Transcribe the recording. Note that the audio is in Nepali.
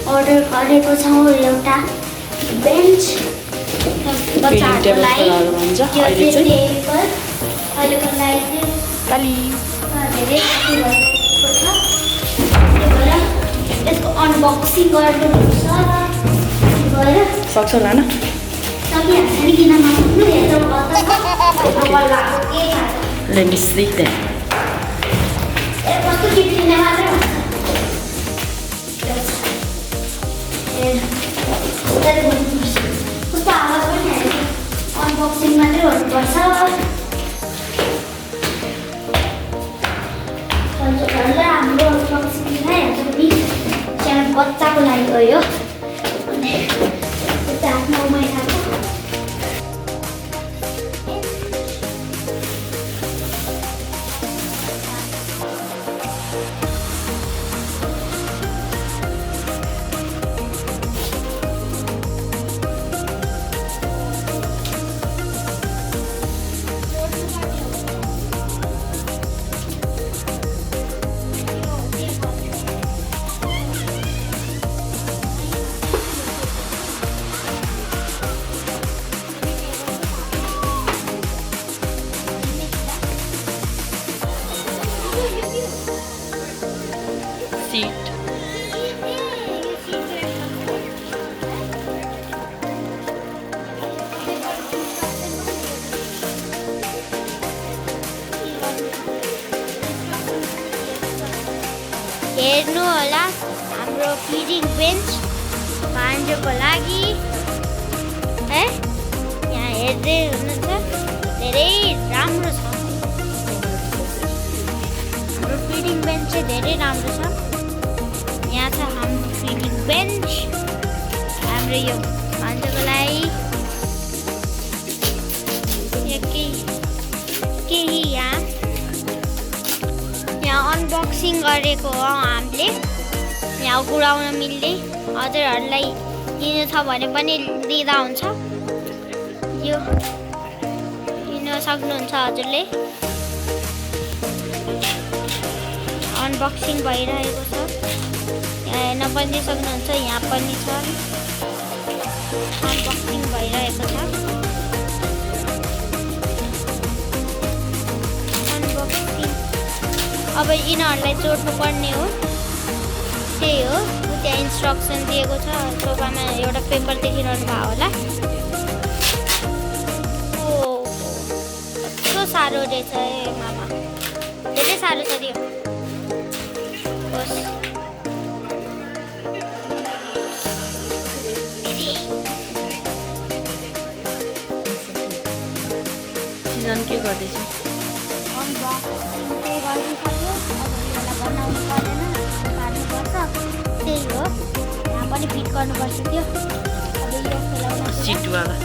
अर्डर गरेको छौँ एउटा बेन्च बच्चाहरूको लागि यो चाहिँ टेबल अहिलेको लागि धेरै भएको छ त्यही भएर यसको अनबक्सिङ गर्नुपर्छ गएर सक्छ होला न सकिहाल्छ नि किन नसक्नु हेर्नु बल्लाको के खान्छ Let me see that. कस्तो टिप्ने मात्रै हुन्छ कस्तो आवाज पनि आयो अनबक्सिङ मात्रै गर्नुपर्छ हाम्रो अनबक्सिङ आइहाल्छ नि सानो बच्चाको लागि गयो अनि आफ्नो मैलाको Seat. हेर्नु होला हाम्रो फिडिङ बेन्च भान्जोको लागि है यहाँ हेर्दै हुनुहुन्छ धेरै राम्रो छ हाम्रो फिडिङ बेन्च चाहिँ धेरै राम्रो छ यहाँ छ हाम्रो फिडिङ बेन्च हाम्रो यो भान्जोको लागि केही यहाँ अनबक्सिङ गरेको हो हामीले यहाँ गुडाउन मिल्ने हजुरहरूलाई लिनु छ भने पनि दिँदा हुन्छ यो लिन सक्नुहुन्छ हजुरले अनबक्सिङ भइरहेको छ यहाँ हेर्न पनि सक्नुहुन्छ यहाँ पनि छ अनबक्सिङ भइरहेको छ अब यिनीहरूलाई जोड्नु पर्ने हो त्यही हो त्यहाँ इन्स्ट्रक्सन दिएको छ सोफामा एउटा पेपर देखिरहनु भयो होला ओ कस्तो साह्रो रहेछ ए मामा धेरै साह्रो छ यो होस् सिजन के गर्दैछ त्यही हो यहाँ पनि फिट गर्नुपर्छ त्यो अब यो खेलाउन सिटवाला